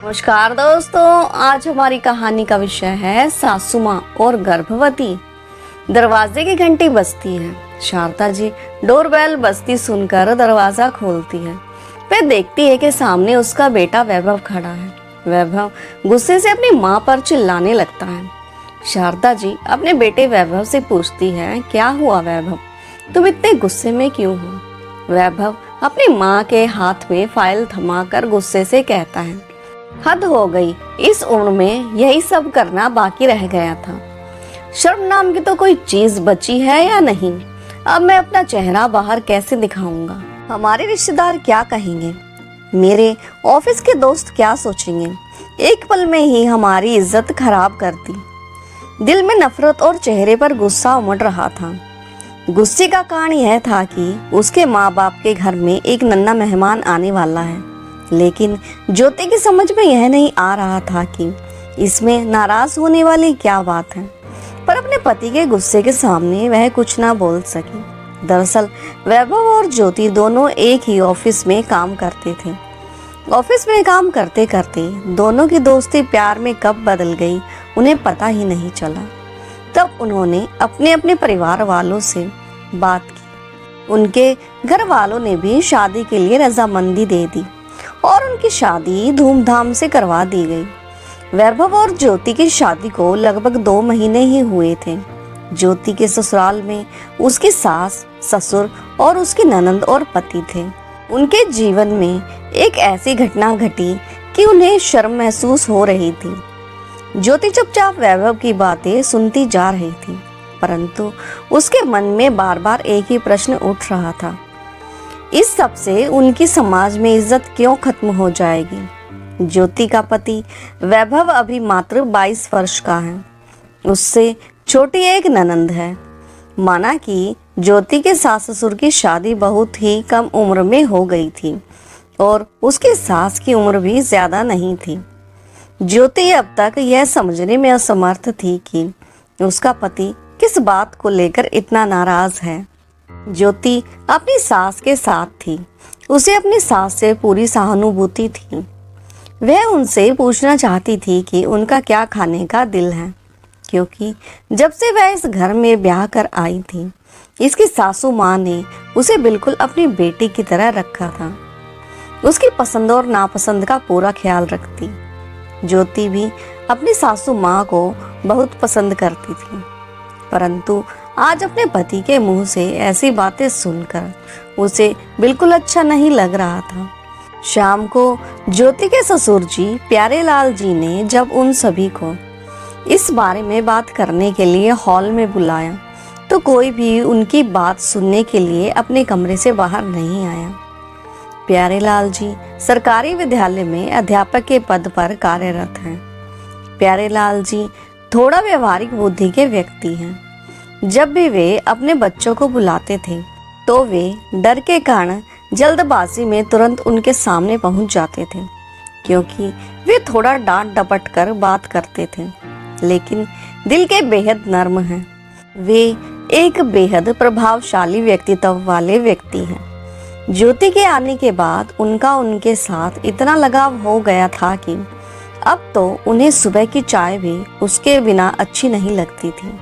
नमस्कार दोस्तों, आज हमारी कहानी का विषय है सासू माँ और गर्भवती। दरवाजे की घंटी बजती है। शारदा जी डोरबेल बजती सुनकर दरवाजा खोलती है। वह देखती है कि सामने उसका बेटा वैभव खड़ा है। वैभव गुस्से से अपनी माँ पर चिल्लाने लगता है। शारदा जी अपने बेटे वैभव से पूछती है, क्या हुआ वैभव, तुम इतने गुस्से में क्यों हो? वैभव अपनी माँ के हाथ में फाइल थमाकर गुस्से से कहता है, हद हो गई, इस उम्र में यही सब करना बाकी रह गया था। शर्म नाम की तो कोई चीज बची है या नहीं? अब मैं अपना चेहरा बाहर कैसे दिखाऊंगा? हमारे रिश्तेदार क्या कहेंगे? मेरे ऑफिस के दोस्त क्या सोचेंगे? एक पल में ही हमारी इज्जत खराब कर दी। दिल में नफरत और चेहरे पर गुस्सा उमड़ रहा था। गुस्से का कारण यह था कि उसके माँ बाप के घर में एक नन्हा मेहमान आने वाला है, लेकिन ज्योति की समझ में यह नहीं आ रहा था कि इसमें नाराज होने वाली क्या बात है। पर अपने पति के गुस्से के सामने वह कुछ ना बोल सकी। दरअसल वैभव और ज्योति दोनों एक ही ऑफिस में काम करते थे। ऑफिस में काम करते करते दोनों की दोस्ती प्यार में कब बदल गई उन्हें पता ही नहीं चला। तब उन्होंने अपने अपने परिवार वालों से बात की। उनके घर वालों ने भी शादी के लिए रजामंदी दे दी और उनकी शादी धूमधाम से करवा दी गई। वैभव और ज्योति की शादी को लगभग 2 महीने ही हुए थे। ज्योति के ससुराल में उसकी सास, ससुर और उसकी ननंद और पति थे। उनके जीवन में एक ऐसी घटना घटी कि उन्हें शर्म महसूस हो रही थी। ज्योति चुपचाप वैभव की बातें सुनती जा रही थी, परंतु उसके मन में बार बार एक ही प्रश्न उठ रहा था, इस सब से उनकी समाज में इज्जत क्यों खत्म हो जाएगी? ज्योति का पति वैभव अभी मात्र 22 वर्ष का है। उससे छोटी एक ननंद है। माना कि ज्योति के सास ससुर की शादी बहुत ही कम उम्र में हो गई थी और उसकी सास की उम्र भी ज्यादा नहीं थी। ज्योति अब तक यह समझने में असमर्थ थी कि उसका पति किस बात को लेकर इतना नाराज है। ज्योति अपनी सास के साथ थी। उसे अपनी सास से पूरी सहानुभूति थी। वह उनसे पूछना चाहती थी कि उनका क्या खाने का दिल है, क्योंकि जब से वह इस घर में ब्याह कर आई थी, इसकी सासू माँ ने उसे बिल्कुल अपनी बेटी की तरह रखा था। उसकी पसंद और नापसंद का पूरा ख्याल रखती। ज्योति भी अपनी सासू माँ को बहुत पसंद करती थी, परंतु आज अपने पति के मुंह से ऐसी बातें सुनकर उसे बिल्कुल अच्छा नहीं लग रहा था। शाम को ज्योति के ससुर जी प्यारेलाल जी ने जब उन सभी को इस बारे में बात करने के लिए हॉल में बुलाया, तो कोई भी उनकी बात सुनने के लिए अपने कमरे से बाहर नहीं आया। प्यारेलाल जी सरकारी विद्यालय में अध्यापक के पद पर कार्यरत हैं। प्यारेलाल जी थोड़ा व्यवहारिक बुद्धि के व्यक्ति हैं। जब भी वे अपने बच्चों को बुलाते थे तो वे डर के कारण जल्दबाजी में तुरंत उनके सामने पहुंच जाते थे, क्योंकि वे थोड़ा डांट डपट कर बात करते थे, लेकिन दिल के बेहद नर्म हैं। वे एक बेहद प्रभावशाली व्यक्तित्व वाले व्यक्ति हैं। ज्योति के आने के बाद उनका उनके साथ इतना लगाव हो गया था कि अब तो उन्हें सुबह की चाय भी उसके बिना अच्छी नहीं लगती थी।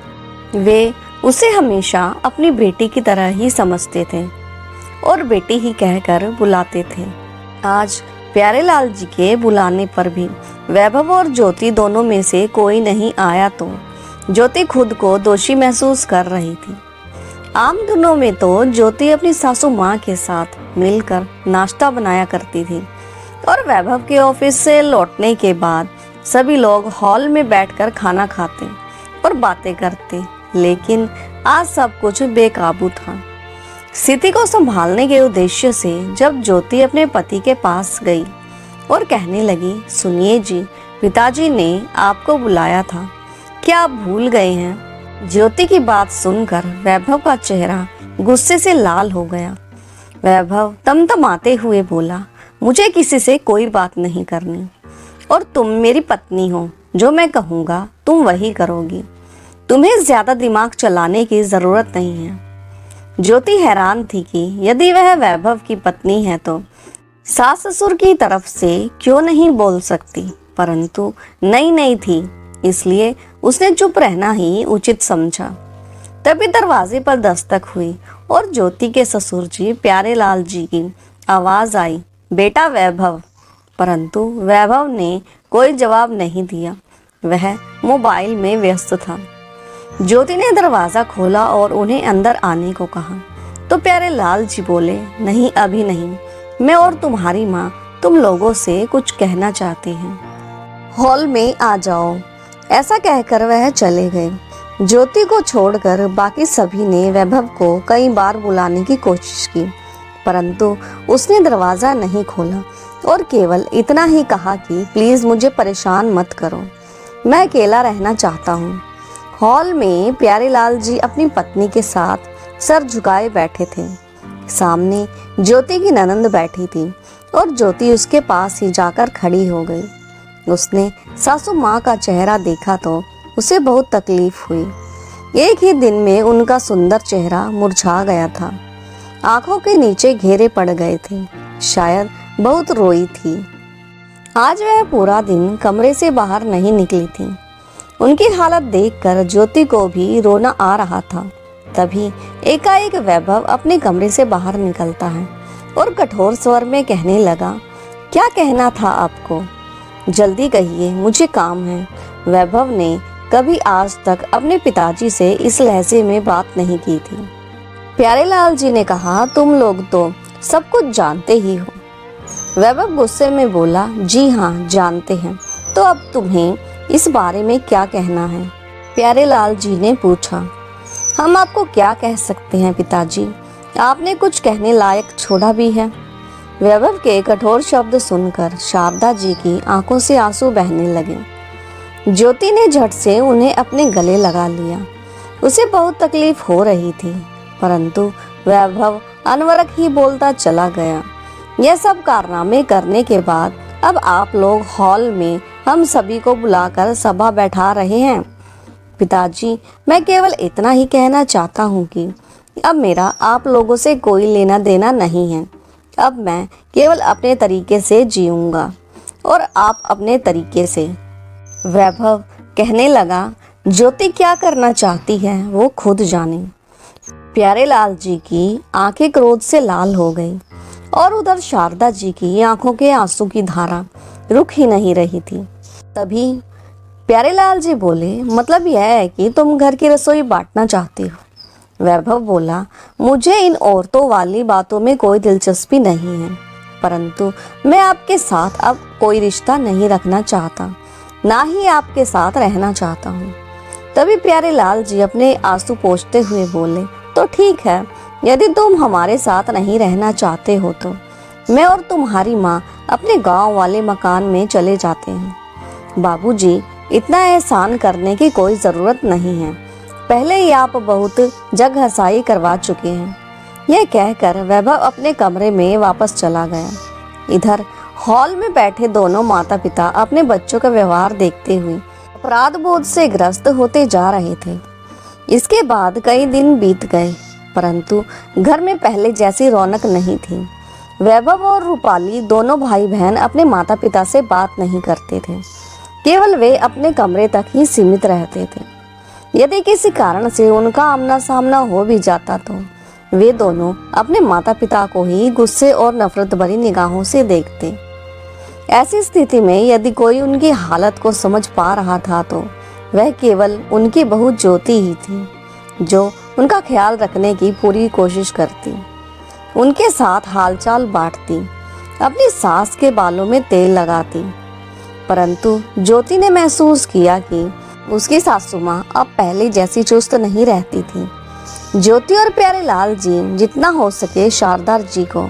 वे उसे हमेशा अपनी बेटी की तरह ही समझते थे और बेटी ही कहकर बुलाते थे। आज प्यारेलाल जी के बुलाने पर भी वैभव और ज्योति दोनों में से कोई नहीं आया तो ज्योति खुद को दोषी महसूस कर रही थी। आम दिनों में तो ज्योति अपनी सासू माँ के साथ मिलकर नाश्ता बनाया करती थी और वैभव के ऑफिस से लौटने के बाद सभी लोग हॉल में बैठकर खाना खाते और बातें करते, लेकिन आज सब कुछ बेकाबू था। स्थिति को संभालने के उद्देश्य से जब ज्योति अपने पति के पास गई और कहने लगी, सुनिए जी, पिताजी ने आपको बुलाया था, क्या आप भूल गए हैं? ज्योति की बात सुनकर वैभव का चेहरा गुस्से से लाल हो गया। वैभव तमतमाते हुए बोला, मुझे किसी से कोई बात नहीं करनी और तुम मेरी पत्नी हो, जो मैं कहूँगा तुम वही करोगी। तुम्हें ज्यादा दिमाग चलाने की जरूरत नहीं है। ज्योति हैरान थी कि यदि वह वैभव की पत्नी है तो सास ससुर की तरफ से क्यों नहीं बोल सकती, परंतु नई नई थी इसलिए उसने चुप रहना ही उचित समझा। तभी दरवाजे पर दस्तक हुई और ज्योति के ससुर जी प्यारेलाल जी की आवाज आई, बेटा वैभव। परंतु वैभव ने कोई जवाब नहीं दिया, वह मोबाइल में व्यस्त था। ज्योति ने दरवाजा खोला और उन्हें अंदर आने को कहा तो प्यारेलाल जी बोले, नहीं अभी नहीं, मैं और तुम्हारी माँ तुम लोगों से कुछ कहना चाहते हैं, हॉल में आ जाओ। ऐसा कहकर वह चले गए। ज्योति को छोड़कर बाकी सभी ने वैभव को कई बार बुलाने की कोशिश की, परंतु उसने दरवाजा नहीं खोला और केवल इतना ही कहा कि प्लीज मुझे परेशान मत करो, मैं अकेला रहना चाहता हूँ। हॉल में प्यारेलाल जी अपनी पत्नी के साथ सर झुकाए बैठे थे। सामने ज्योति की ननंद बैठी थी और ज्योति उसके पास ही जाकर खड़ी हो गई। उसने सासू माँ का चेहरा देखा तो उसे बहुत तकलीफ हुई। एक ही दिन में उनका सुंदर चेहरा मुरझा गया था, आंखों के नीचे घेरे पड़ गए थे, शायद बहुत रोई थी। आज वह पूरा दिन कमरे से बाहर नहीं निकली थी। उनकी हालत देखकर ज्योति को भी रोना आ रहा था। तभी एकाएक वैभव अपने कमरे से बाहर निकलता है और कठोर स्वर में कहने लगा, क्या कहना था आपको, जल्दी कहिए, मुझे काम है। वैभव ने कभी आज तक अपने पिताजी से इस लहजे में बात नहीं की थी। प्यारेलाल जी ने कहा, तुम लोग तो सब कुछ जानते ही हो। वैभव गुस्से में बोला, जी हाँ जानते हैं, तो अब तुम्हें इस बारे में क्या कहना है? प्यारेलाल जी ने पूछा। हम आपको क्या कह सकते हैं पिताजी, आपने कुछ कहने लायक छोड़ा भी है। वैभव के कठोर शब्द सुनकर शारदा जी की आंखों से आंसू बहने लगे। ज्योति ने झट से उन्हें अपने गले लगा लिया। उसे बहुत तकलीफ हो रही थी, परंतु वैभव अनवरत ही बोलता चला गया। यह सब कारनामे करने के बाद अब आप लोग हॉल में हम सभी को बुलाकर सभा बैठा रहे हैं। पिताजी, मैं केवल इतना ही कहना चाहता हूँ कि अब मेरा आप लोगों से कोई लेना देना नहीं है। अब मैं केवल अपने तरीके से जीऊंगा और आप अपने तरीके से। वैभव कहने लगा, ज्योति क्या करना चाहती है वो खुद जाने। प्यारेलाल जी की आंखें क्रोध से लाल हो गई और उधर शारदा जी की आंखों के आंसू की धारा रुक ही नहीं रही थी। तभी प्यारेलाल जी बोले, मतलब यह है कि तुम घर की रसोई बांटना चाहती हो। वैभव बोला, मुझे इन औरतों वाली बातों में कोई दिलचस्पी नहीं है, परंतु मैं आपके साथ अब कोई रिश्ता नहीं रखना चाहता, ना ही आपके साथ रहना चाहता हूँ। तभी प्यारेलाल जी अपने आंसू पोंछते हुए बोले, तो ठीक है, यदि तुम हमारे साथ नहीं रहना चाहते हो तो मैं और तुम्हारी माँ अपने गांव वाले मकान में चले जाते हैं। बाबूजी, इतना एहसान करने की कोई ज़रूरत नहीं है, पहले ही आप बहुत जग हंसाई करवा चुके हैं। यह कहकर वैभव अपने कमरे में वापस चला गया। इधर हॉल में बैठे दोनों माता पिता अपने बच्चों का व्यवहार देखते हुए अपराध बोध से ग्रस्त होते जा रहे थे। इसके बाद कई दिन बीत गए, परंतु घर में पहले जैसी रौनक नहीं थी। वैभव और रूपाली दोनों भाई बहन अपने माता पिता से बात नहीं करते थे, केवल वे अपने कमरे तक ही सीमित रहते थे। यदि किसी कारण से उनका आमना सामना हो भी जाता तो वे दोनों अपने माता पिता को ही गुस्से और नफरत भरी निगाहों से देखते। ऐसी स्थिति में यदि कोई उनकी हालत को समझ पा रहा था तो वह केवल उनकी बहू ज्योति ही थी, जो उनका ख्याल रखने की पूरी कोशिश करती, उनके साथ हालचाल बांटती, अपनी सास के बालों में तेल लगाती। परंतु ज्योति ने महसूस किया कि उसकी सासू माँ अब पहले जैसी चुस्त नहीं रहती थी। ज्योति और प्यारेलाल जी जितना हो सके शारदा जी को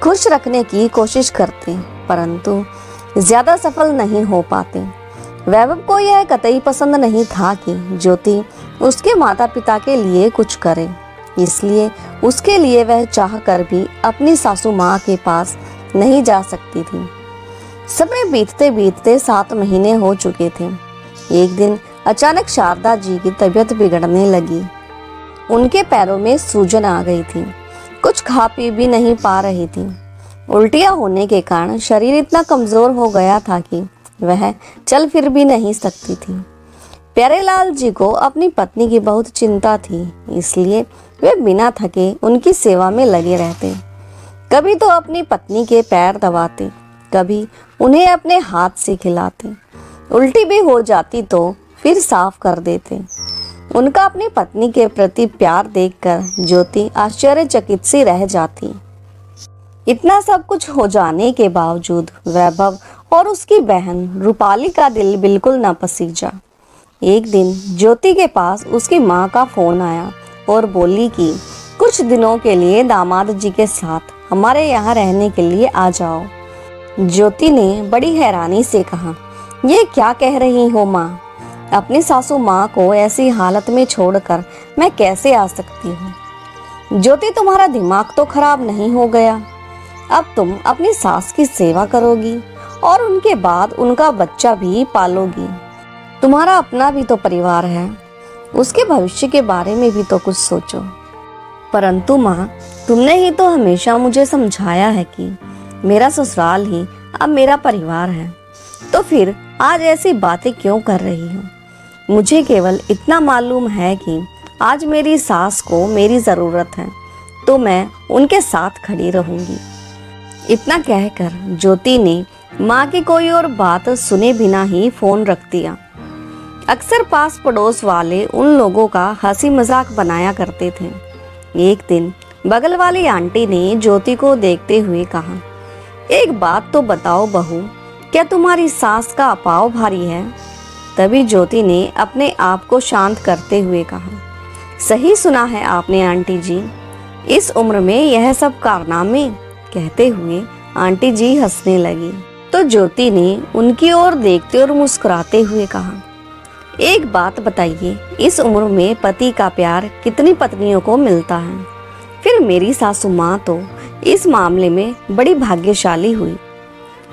खुश रखने की कोशिश करते, परंतु ज्यादा सफल नहीं हो पाते। वैभव को यह कतई पसंद नहीं था कि ज्योति उसके माता पिता के लिए कुछ करे, इसलिए उसके लिए वह चाह कर भी अपनी सासू माँ के पास नहीं जा सकती थी। समय बीतते बीतते 7 महीने हो चुके थे। एक दिन अचानक शारदा जी की तबीयत बिगड़ने लगी। उनके पैरों में सूजन आ गई थी, कुछ खा पी भी नहीं पा रही थी। उल्टियां होने के कारण शरीर इतना कमजोर हो गया था कि वह चल फिर भी नहीं सकती थी। प्यारेलाल जी को अपनी पत्नी की बहुत चिंता थी, इसलिए वे बिना थके उनकी सेवा में लगे रहते। कभी तो अपनी पत्नी के पैर दबाते, कभी उन्हें अपने हाथ से खिलाते। उल्टी भी हो जाती तो फिर साफ कर देते। उनका अपनी पत्नी के प्रति प्यार देखकर ज्योति आश्चर्यचकित सी रह जाती। इतना सब कुछ हो जाने के बावजूद वैभव और उसकी बहन रूपाली का दिल बिल्कुल न पसीजा। एक दिन ज्योति के पास उसकी माँ का फोन आया और बोली कि कुछ दिनों के लिए दामाद जी के साथ हमारे यहाँ रहने के लिए आ जाओ। ज्योति ने बड़ी हैरानी से कहा, ये क्या कह रही हो माँ? अपनी सासू माँ को ऐसी हालत में छोड़कर मैं कैसे आ सकती हूँ? ज्योति, तुम्हारा दिमाग तो खराब नहीं हो गया? अब तुम अपनी सास की सेवा करोगी और उनके बाद उनका बच्चा भी पालोगी। तुम्हारा अपना भी तो परिवार है, उसके भविष्य के बारे में भी तो कुछ सोचो। परंतु माँ, तुमने ही तो हमेशा मुझे समझाया है कि मेरा ससुराल ही अब मेरा परिवार है, तो फिर आज ऐसी बातें क्यों कर रही हो? मुझे केवल इतना मालूम है कि आज मेरी सास को मेरी ज़रूरत है, तो मैं उनके साथ खड़ी रहूंगी। इतना कहकर ज्योति ने माँ की कोई और बात सुने बिना ही फोन रख दिया। अक्सर पास पड़ोस वाले उन लोगों का हंसी मजाक बनाया करते थे। एक दिन बगल वाली आंटी ने ज्योति को देखते हुए कहा, एक बात तो बताओ बहू, क्या तुम्हारी सास का पाँव भारी है? तभी ज्योति ने अपने आप को शांत करते हुए कहा, सही सुना है आपने आंटी जी, इस उम्र में यह सब कारनामे। कहते हुए आंटी जी हंसने लगी तो ज्योति ने उनकी ओर देखते और मुस्कुराते हुए कहा, एक बात बताइए, इस उम्र में पति का प्यार कितनी पत्नियों को मिलता है? फिर मेरी सासू माँ तो इस मामले में बड़ी भाग्यशाली हुई।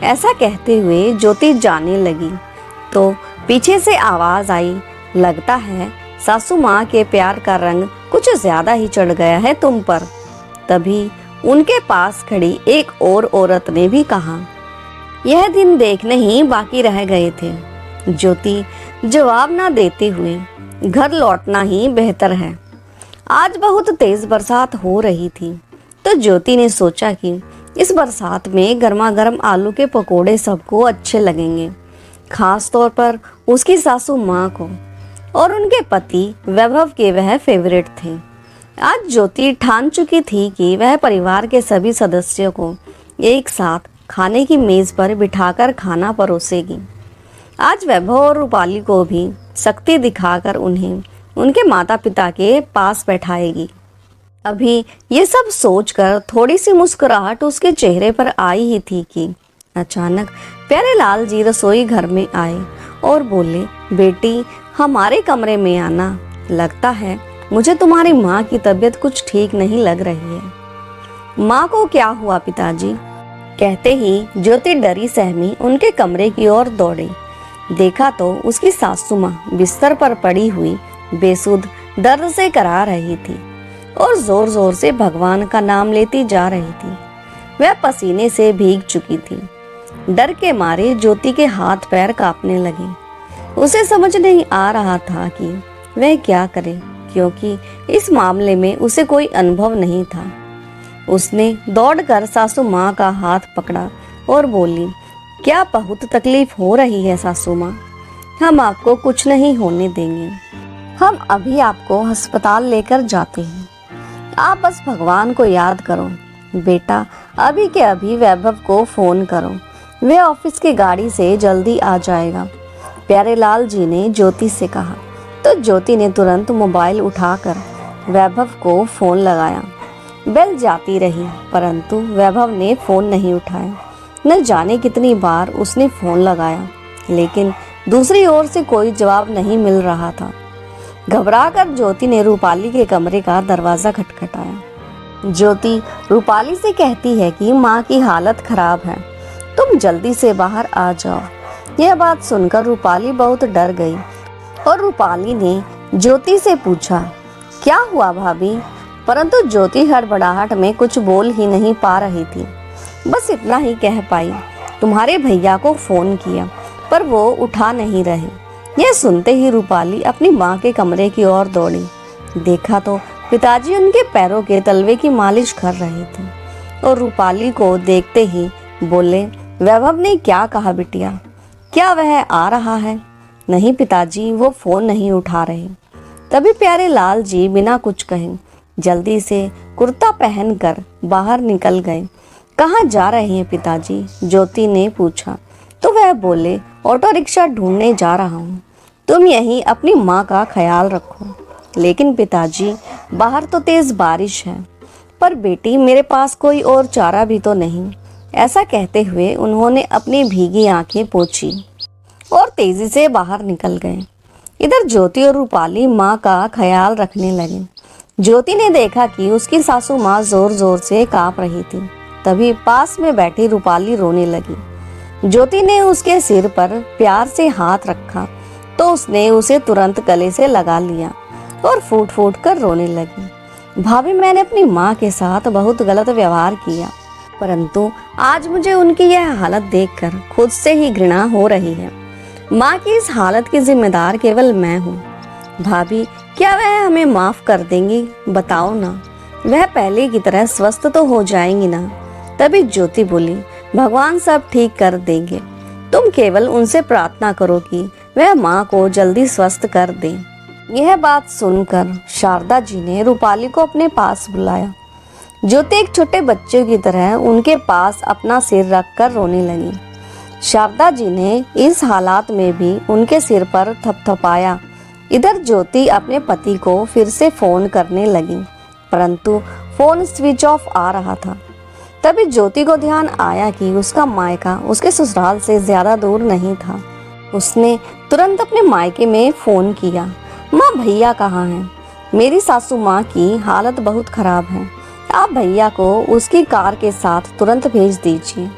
ऐसा कहते हुए ज्योति जाने लगी तो पीछे से आवाज आई, लगता है सासू माँ के प्यार का रंग कुछ ज्यादा ही चढ़ गया है तुम पर। तभी उनके पास खड़ी एक और औरत ने भी कहा, यह दिन देखने ही बाकी रह गए थे। ज्योति जवाब ना देते हुए घर लौटना ही बेहतर है। आज बहुत तेज बरसात हो रही थी तो ज्योति ने सोचा कि इस बरसात में गर्मा गर्म आलू के पकोड़े सबको अच्छे लगेंगे, खास तौर पर उसकी सासू माँ को, और उनके पति वैभव के वह फेवरेट थे। आज ज्योति ठान चुकी थी कि वह परिवार के सभी सदस्यों को एक साथ खाने की मेज पर बिठाकर खाना परोसेगी। आज वैभव और रूपाली को भी सख्ती दिखाकर उन्हें उनके माता पिता के पास बैठाएगी। अभी ये सब सोचकर थोड़ी सी मुस्कुराहट उसके चेहरे पर आई ही थी कि अचानक प्यारेलाल जी रसोई घर में आए और बोले, बेटी हमारे कमरे में आना, लगता है मुझे तुम्हारी माँ की तबीयत कुछ ठीक नहीं लग रही है। माँ को क्या हुआ पिताजी? कहते ही ज्योति डरी सहमी उनके कमरे की ओर दौड़ी। देखा तो उसकी सासू माँ बिस्तर पर पड़ी हुई बेसुध दर्द से करा रही थी और जोर जोर से भगवान का नाम लेती जा रही थी। वह पसीने से भीग चुकी थी। डर के मारे ज्योति के हाथ पैर कांपने लगे। उसे समझ नहीं आ रहा था कि वह क्या करे, क्योंकि इस मामले में उसे कोई अनुभव नहीं था। उसने दौड़कर सासू माँ का हाथ पकड़ा और बोली, क्या बहुत तकलीफ हो रही है सासू माँ? हम आपको कुछ नहीं होने देंगे, हम अभी आपको अस्पताल लेकर जाते हैं। आप बस भगवान को याद करो। बेटा अभी के अभी वैभव को फोन करो, वह ऑफिस की गाड़ी से जल्दी आ जाएगा, प्यारेलाल जी ने ज्योति से कहा। तो ज्योति ने तुरंत मोबाइल उठाकर वैभव को फोन लगाया। बेल जाती रही परंतु वैभव ने फोन नहीं उठाया। न जाने कितनी बार उसने फोन लगाया, लेकिन दूसरी ओर से कोई जवाब नहीं मिल रहा था। घबराकर ज्योति ने रूपाली के कमरे का दरवाजा खटखटाया। ज्योति रूपाली से कहती है कि माँ की हालत खराब है, तुम जल्दी से बाहर आ जाओ। यह बात सुनकर रूपाली बहुत डर गई और रूपाली ने ज्योति से पूछा, क्या हुआ भाभी? परंतु ज्योति हड़बड़ाहट में कुछ बोल ही नहीं पा रही थी। बस इतना ही कह पाई। तुम्हारे भैया को फोन किया पर वो उठा नहीं रहे। यह सुनते ही रूपाली अपनी माँ के कमरे की ओर दौड़ी। देखा तो पिताजी उनके पैरों के तलवे की मालिश कर रहे थे और रूपाली को देखते ही बोले, वैभव ने क्या कहा बिटिया, क्या वह आ रहा है? नहीं पिताजी, वो फोन नहीं उठा रहे। तभी प्यारे लाल जी बिना कुछ कहे जल्दी से कुर्ता पहनकर बाहर निकल गए। कहाँ जा रहे हैं पिताजी? ज्योति ने पूछा तो वह बोले, ऑटो रिक्शा ढूंढने जा रहा हूँ, तुम यहीं अपनी माँ का ख्याल रखो। लेकिन पिताजी, बाहर तो तेज बारिश है। पर बेटी, मेरे पास कोई और चारा भी तो नहीं। ऐसा कहते हुए उन्होंने अपनी भीगी आंखें पोंछी और तेजी से बाहर निकल गए। इधर ज्योति और रूपाली माँ का ख्याल रखने लगे। ज्योति ने देखा कि उसकी सासू माँ जोर जोर से कांप रही थी। तभी पास में बैठी रूपाली रोने लगी। ज्योति ने उसके सिर पर प्यार से हाथ रखा तो उसने उसे तुरंत गले से लगा लिया और फूट फूट कर रोने लगी। भाभी, मैंने अपनी माँ के साथ बहुत गलत व्यवहार किया, परंतु आज मुझे उनकी यह हालत देखकर खुद से ही घृणा हो रही है। माँ की इस हालत की जिम्मेदार केवल मैं हूँ। भाभी, क्या वह हमें माफ कर देंगी? बताओ ना, वह पहले की तरह स्वस्थ तो हो जाएंगी ना? तभी ज्योति बोली, भगवान सब ठीक कर देंगे, तुम केवल उनसे प्रार्थना करो कि वह माँ को जल्दी स्वस्थ कर दें। यह बात सुनकर शारदा जी ने रूपाली को अपने पास बुलाया। ज्योति एक छोटे बच्चे की तरह उनके पास अपना सिर रखकर रोने लगी। शारदा जी ने इस हालात में भी उनके सिर पर थपथपाया। इधर ज्योति अपने पति को फिर से फोन करने लगी, परंतु फोन स्विच ऑफ आ रहा था। तभी ज्योति को ध्यान आया कि उसका मायका उसके ससुराल से ज्यादा दूर नहीं था। उसने तुरंत अपने मायके में फोन किया, माँ भैया कहाँ हैं? मेरी सासू माँ की हालत बहुत खराब है, आप भैया को उसकी कार के साथ तुरंत भेज दीजिए,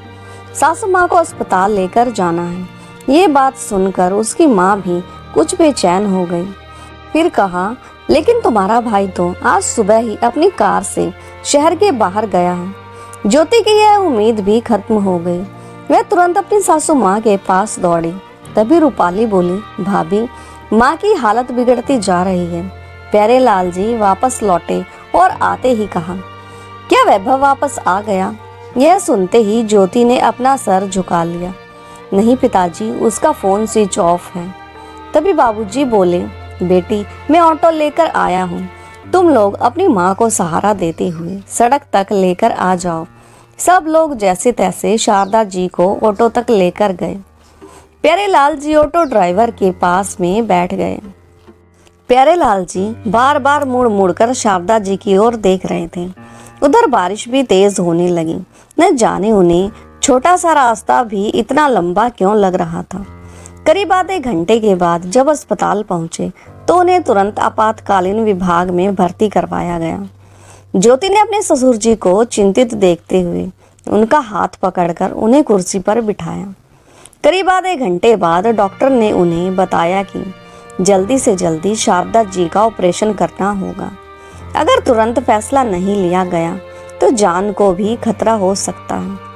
सासू माँ को अस्पताल लेकर जाना है। ये बात सुनकर उसकी माँ भी कुछ बेचैन हो गई। फिर कहा, लेकिन तुम्हारा भाई तो आज सुबह ही अपनी कार से शहर के बाहर गया है। ज्योति की यह उम्मीद भी खत्म हो गई। वह तुरंत अपनी सासू माँ के पास दौड़ी। तभी रूपाली बोली, भाभी, माँ की हालत बिगड़ती जा रही है। प्यारे लाल जी वापस लौटे और आते ही कहा, क्या वैभव वापस आ गया? यह सुनते ही ज्योति ने अपना सर झुका लिया। नहीं पिताजी, उसका फोन स्विच ऑफ है। तभी बाबूजी बोले, बेटी, मैं ऑटो लेकर आया हूँ, तुम लोग अपनी माँ को सहारा देते हुए सड़क तक लेकर आ जाओ। सब लोग जैसे तैसे शारदा जी को ऑटो तक लेकर गए। प्यारे लाल जी ऑटो ड्राइवर के पास में बैठ गए। प्यारे लाल जी बार बार मुड़ मुड़ कर शारदा जी की ओर देख रहे थे। उधर बारिश भी तेज होने लगी। न जाने उन्हें छोटा सा रास्ता भी इतना लंबा क्यों लग रहा था। करीब आधे घंटे के बाद जब अस्पताल पहुंचे तो उन्हें तुरंत आपातकालीन विभाग में भर्ती करवाया गया। ज्योति ने अपने ससुर जी को चिंतित देखते हुए उनका हाथ पकड़कर उन्हें कुर्सी पर बिठाया। करीब आधे घंटे बाद डॉक्टर ने उन्हें बताया कि जल्दी से जल्दी शारदा जी का ऑपरेशन करना होगा। अगर तुरंत फैसला नहीं लिया गया तो जान को भी खतरा हो सकता है।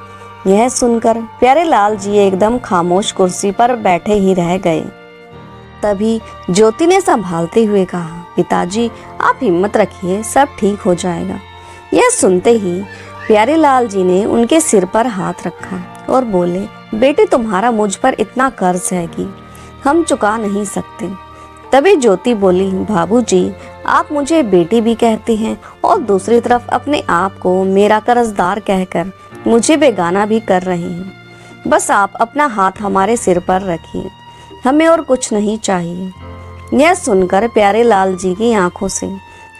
यह सुनकर प्यारे लाल जी एकदम खामोश कुर्सी पर बैठे ही रह गए। तभी ज्योति ने संभालते हुए कहा, पिताजी आप हिम्मत रखिए, सब ठीक हो जाएगा। यह सुनते ही प्यारे लाल जी ने उनके सिर पर हाथ रखा और बोले, बेटे तुम्हारा मुझ पर इतना कर्ज है कि हम चुका नहीं सकते। तभी ज्योति बोली, बाबूजी आप मुझे बेटी भी कहते हैं और दूसरी तरफ अपने आप को मेरा कर्जदार कहकर मुझे बेगाना भी कर रहे हैं। बस आप अपना हाथ हमारे सिर पर रखिए, हमें और कुछ नहीं चाहिए। यह सुनकर प्यारे लाल जी की आंखों से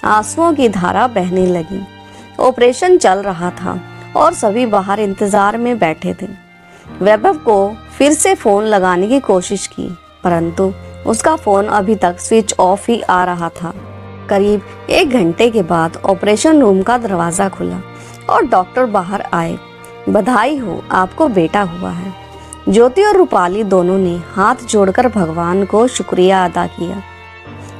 आंसुओं की धारा बहने लगी। ऑपरेशन चल रहा था और सभी बाहर इंतजार में बैठे थे। वैभव को फिर से फोन लगाने की कोशिश की, परंतु उसका फोन अभी तक स्विच ऑफ ही आ रहा था। करीब 1 घंटे के बाद ऑपरेशन रूम का दरवाजा खुला और डॉक्टर बाहर आए। बधाई हो, आपको बेटा हुआ है। ज्योति और रूपाली दोनों ने हाथ जोड़कर भगवान को शुक्रिया अदा किया।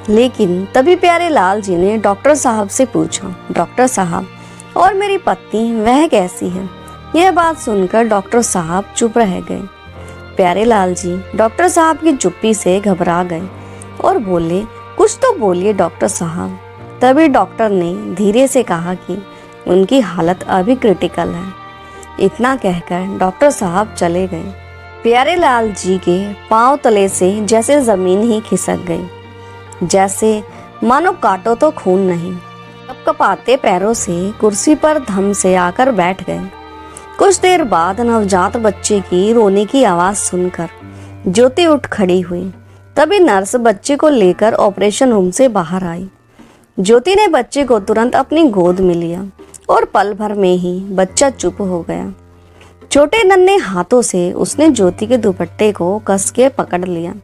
लेकिन तभी प्यारे लाल जी ने डॉक्टर साहब से पूछा, डॉक्टर साहब और मेरी पत्नी वह कैसी है? यह बात सुनकर डॉक्टर साहब चुप रह गए। प्यारेलाल जी डॉक्टर साहब की चुप्पी से घबरा गए और बोले, कुछ तो बोलिए डॉक्टर साहब। तभी डॉक्टर ने धीरे से कहा कि उनकी हालत अभी क्रिटिकल है। इतना कहकर डॉक्टर साहब चले गए। प्यारेलाल जी के पांव तले से जैसे जमीन ही खिसक गई, जैसे मानो काटो तो खून नहीं। कपकपाते पैरों से कुर्सी पर धम से आकर बैठ गए। कुछ देर बाद नवजात बच्चे की रोने की आवाज सुनकर ज्योति उठ खड़ी हुई। तभी नर्स बच्चे को लेकर ऑपरेशन रूम से बाहर आई। ज्योति ने बच्चे को तुरंत अपनी गोद में लिया और पल भर में ही बच्चा चुप हो गया। छोटे नन्हे हाथों से उसने ज्योति के दुपट्टे को कस के पकड़ लिया।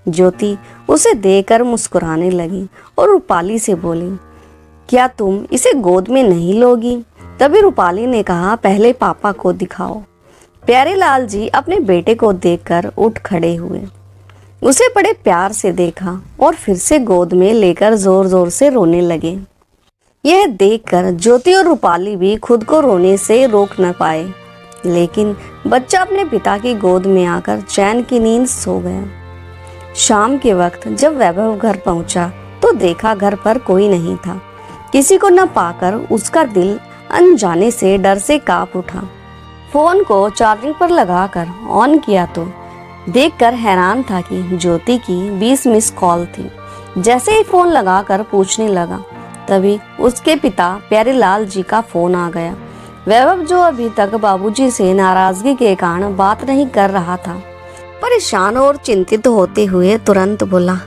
ज्योति उसे देखकर मुस्कुराने लगी और रूपाली से बोली, क्या तुम इसे गोद में नहीं लोगी? तभी रूपाली ने कहा, पहले पापा को दिखाओ। प्यारेलाल जी अपने बेटे को देखकर उठ खड़े हुए, उसे बड़े प्यार से देखा और फिर से गोद में लेकर जोर जोर से रोने लगे। यह देखकर ज्योति और रूपाली भी खुद को रोने से रोक न पाए, लेकिन बच्चा अपने पिता की गोद में आकर चैन की नींद सो गया। शाम के वक्त जब वैभव घर पहुंचा तो देखा घर पर कोई नहीं था। किसी को न पाकर उसका दिल अनजाने से डर से कांप उठा। फोन को चार्जिंग पर लगाकर ऑन किया तो देखकर हैरान था कि ज्योति की 20 मिस कॉल थी। जैसे ही फोन लगाकर पूछने लगा, तभी उसके पिता प्यारेलाल जी का फोन आ गया। वैभव, जो अभी तक बाबूजी से नाराजगी के कारण बात नहीं कर रहा था, परेशान और चिंतित होते हुए तुरंत बोला,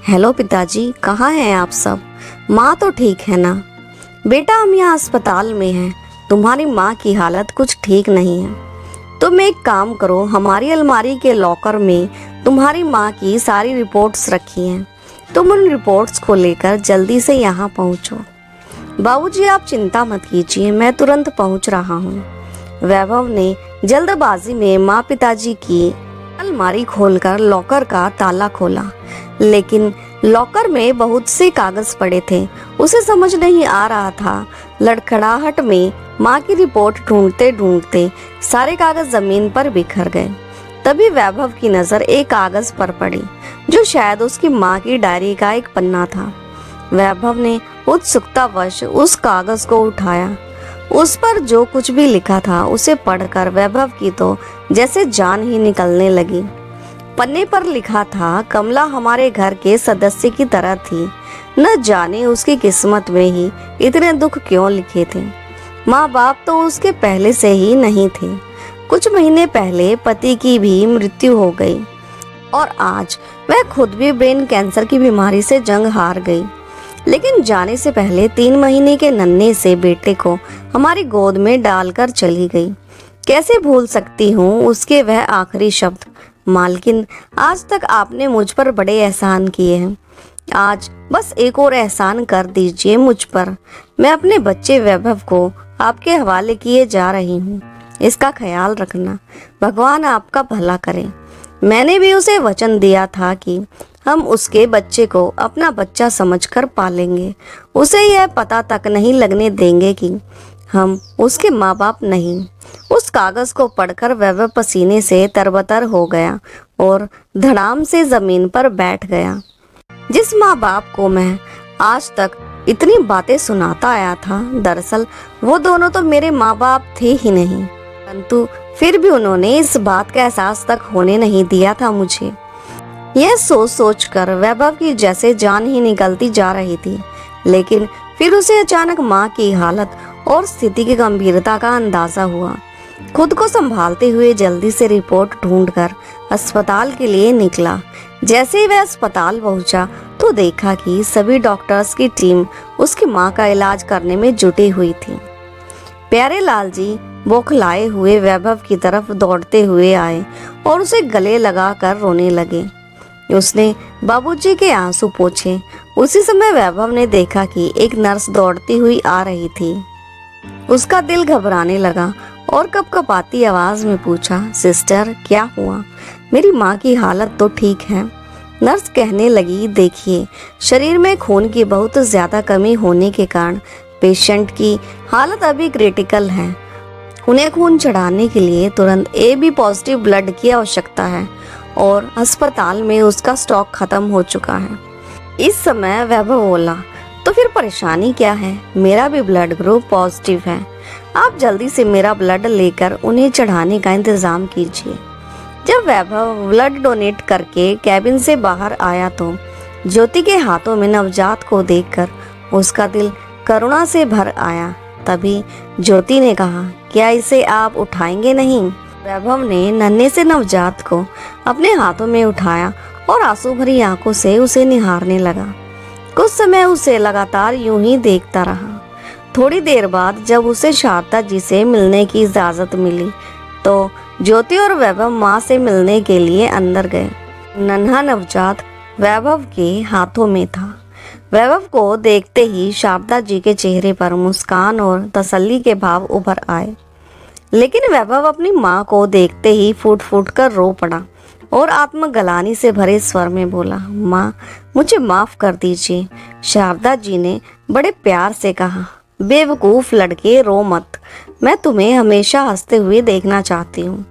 हेलो पिताजी, कहाँ हैं आप सब? माँ तो ठीक है ना? बेटा, हम यहाँ अस्पताल में हैं। तुम्हारी माँ की हालत कुछ ठीक नहीं है। तुम एक काम करो, हमारी अलमारी के लॉकर में तुम्हारी माँ की सारी रिपोर्ट्स रखी हैं। तुम उन रिपोर्ट्स को लेकर जल्दी से यहाँ पहुँचो। बाबूजी, आप चिंता मत कीजिए, मैं तुरंत पहुँच रहा हूँ। वैभव ने जल्दबाजी में माँ पिताजी की अलमारी खोलकर लॉकर का ताला खोला, लेकिन लॉकर में बहुत से कागज पड़े थे। उसे समझ नहीं आ रहा था। लड़खड़ाहट में माँ की रिपोर्ट ढूंढते ढूंढते सारे कागज जमीन पर बिखर गए। तभी वैभव की नजर एक कागज पर पड़ी, जो शायद उसकी माँ की डायरी का एक पन्ना था। वैभव ने उत्सुकतावश उस कागज को उठाया। उस पर जो कुछ भी लिखा था उसे पढ़कर वैभव की तो जैसे जान ही निकलने लगी। पन्ने पर लिखा था, कमला हमारे घर के सदस्य की तरह थी। न जाने उसकी किस्मत में ही इतने दुख क्यों लिखे थे। माँ बाप तो उसके पहले से ही नहीं थे। कुछ महीने पहले पति की भी मृत्यु हो गई और आज वह खुद भी ब्रेन कैंसर की बीमारी से जंग हार गई। लेकिन जाने से पहले 3 महीने के नन्हे से बेटे को हमारी गोद में डालकर चली गई। कैसे भूल सकती हूँ उसके वह आखिरी शब्द, मालकिन, आज तक आपने मुझ पर बड़े एहसान किए हैं। आज बस एक और एहसान कर दीजिए मुझ पर। मैं अपने बच्चे वैभव को आपके हवाले किए जा रही हूँ। इसका ख्याल रखना। भगवान आपका भला करे। मैंने भी उसे वचन दिया था कि हम उसके बच्चे को अपना बच्चा समझकर पालेंगे। उसे यह पता तक नहीं लगने देंगे कि हम उसके माँ बाप नहीं। उस कागज को पढ़कर वैभव पसीने से तरबतर हो गया और धड़ाम से जमीन पर बैठ गया। जिस माँ बाप को मैं आज तक इतनी बातें सुनाता आया था, दरअसल वो दोनों तो मेरे माँ बाप थे ही नहीं, परंतु फिर भी उन्होंने इस बात का एहसास तक होने नहीं दिया था मुझे। यह सोच सोच कर वैभव की जैसे जान ही निकलती जा रही थी। लेकिन फिर उसे अचानक माँ की हालत और स्थिति की गंभीरता का अंदाजा हुआ। खुद को संभालते हुए जल्दी से रिपोर्ट ढूंढकर अस्पताल के लिए निकला। जैसे ही वह अस्पताल पहुंचा तो देखा कि सभी डॉक्टर्स की टीम उसकी मां का इलाज करने में जुटी हुई थी। प्यारेलाल जी बौखलाए हुए वैभव की तरफ दौड़ते हुए आए और उसे गले लगाकर रोने लगे। उसने बाबूजी के आंसू पोंछे। उसी समय वैभव ने देखा कि एक नर्स दौड़ती हुई आ रही थी। उसका दिल घबराने लगा और कपकपाती आवाज में पूछा, सिस्टर, क्या हुआ? मेरी माँ की हालत तो ठीक है। नर्स कहने लगी, देखिए, शरीर में खून की बहुत ज्यादा कमी होने के कारण पेशेंट की हालत अभी क्रिटिकल है। उन्हें खून चढ़ाने के लिए तुरंत AB पॉजिटिव ब्लड की आवश्यकता है और अस्पताल में उसका स्टॉक खत्म हो चुका है। इस समय वैभव बोला, तो फिर परेशानी क्या है? मेरा भी ब्लड ग्रुप पॉजिटिव है। आप जल्दी से मेरा ब्लड लेकर उन्हें चढ़ाने का इंतजाम कीजिए। जब वैभव ब्लड डोनेट करके कैबिन से बाहर आया तो ज्योति के हाथों में नवजात को देखकर उसका दिल करुणा से भर आया। तभी ज्योति ने कहा, क्या इसे आप उठाएंगे नहीं? वैभव ने नन्हे से नवजात को अपने हाथों में उठाया और आंसू भरी आंखों से उसे निहारने लगा। कुछ समय उसे लगातार यूं ही देखता रहा। थोड़ी देर बाद जब उसे शारदा जी से मिलने की इजाजत मिली तो ज्योति और वैभव माँ से मिलने के लिए अंदर गए। नन्हा नवजात वैभव के हाथों में था। वैभव को देखते ही शारदा जी के चेहरे पर मुस्कान और तसल्ली के भाव उभर आए, लेकिन वैभव अपनी माँ को देखते ही फूट फूट कर रो पड़ा और आत्मग्लानि से भरे स्वर में बोला, माँ मुझे माफ कर दीजिए। शारदा जी ने बड़े प्यार से कहा, बेवकूफ लड़के रो मत, मैं तुम्हें हमेशा हंसते हुए देखना चाहती हूँ।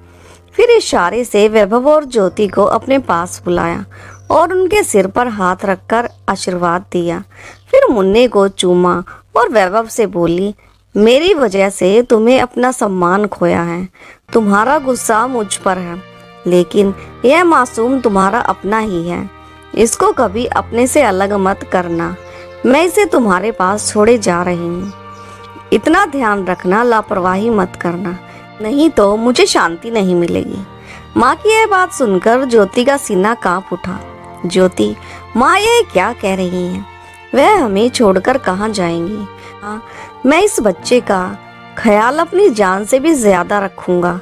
फिर इशारे से वैभव और ज्योति को अपने पास बुलाया और उनके सिर पर हाथ रखकर आशीर्वाद दिया। फिर मुन्ने को चूमा और वैभव से बोली, मेरी वजह से तुम्हें अपना सम्मान खोया है। तुम्हारा गुस्सा मुझ पर है, लेकिन यह मासूम तुम्हारा अपना ही है। इसको कभी अपने से अलग मत करना। मैं इसे तुम्हारे पास छोड़े जा रही हूँ। इतना ध्यान रखना, लापरवाही मत करना, नहीं तो मुझे शांति नहीं मिलेगी। माँ की यह बात सुनकर ज्योति का सीना कांप उठा। ज्योति, माँ ये क्या कह रही हैं? वह हमें छोड़कर कहाँ जाएंगी? हाँ, मैं इस बच्चे का ख्याल अपनी जान से भी ज्यादा रखूंगा।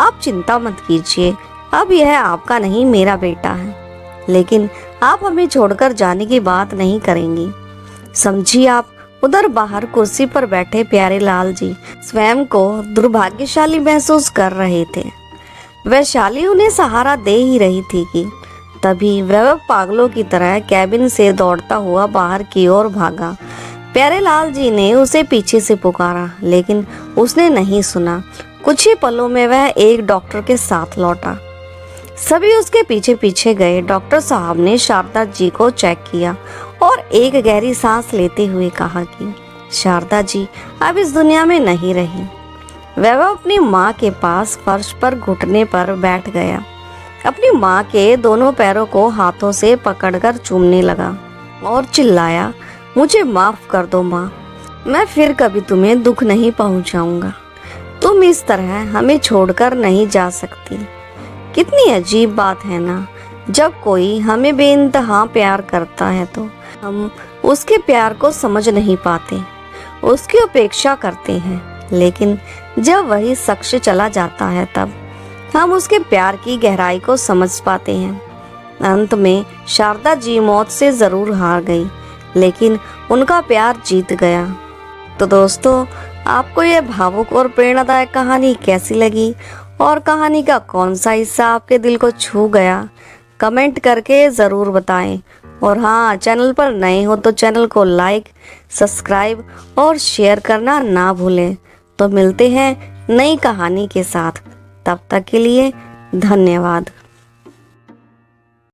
आप चिंता मत कीजिए, अब यह आपका नहीं मेरा बेटा है। लेकिन आप हमें छोड़कर जाने की बात नहीं करेंगी, समझिए। आप उधर बाहर कुर्सी पर बैठे प्यारेलाल जी स्वयं को दुर्भाग्यशाली महसूस कर रहे थे। वैशाली उन्हें सहारा दे ही रही थी कि तभी वैभव पागलों की तरह कैबिन से दौड़ता हुआ बाहर की ओर भागा। प्यारेलाल जी ने उसे पीछे से पुकारा, लेकिन उसने नहीं सुना। कुछ ही पलों में वह एक डॉक्टर के साथ लौटा। सभी उसके पीछे पीछे गए। डॉक्टर साहब ने शारदा जी को चेक किया और एक गहरी सांस लेते हुए कहा कि शारदा जी अब इस दुनिया में नहीं रही। वैभव अपनी माँ के पास फर्श पर घुटने पर बैठ गया। अपनी माँ के दोनों पैरों को हाथों से पकड़कर चूमने लगा और चिल्लाया, मुझे माफ कर दो माँ, मैं फिर कभी तुम्हें दुख नहीं पहुँचाऊंगा। तुम इस तरह हमें छोड़कर नहीं जा सकती। कितनी अजीब बात है ना, जब कोई हमें बेइंतहा प्यार करता है तो हम उसके प्यार को समझ नहीं पाते, उसकी उपेक्षा करते हैं। लेकिन जब वही शख्स चला जाता है तब हम उसके प्यार की गहराई को समझ पाते हैं। अंत में शारदा जी मौत से जरूर हार गई, लेकिन उनका प्यार जीत गया। तो दोस्तों, आपको यह भावुक और प्रेरणादायक कहानी कैसी लगी और कहानी का कौन सा हिस्सा आपके दिल को छू गया, कमेंट करके ज़रूर बताएं। और हाँ, चैनल पर नए हो तो चैनल को लाइक, सब्सक्राइब और शेयर करना ना भूलें। तो मिलते हैं नई कहानी के साथ, तब तक के लिए धन्यवाद।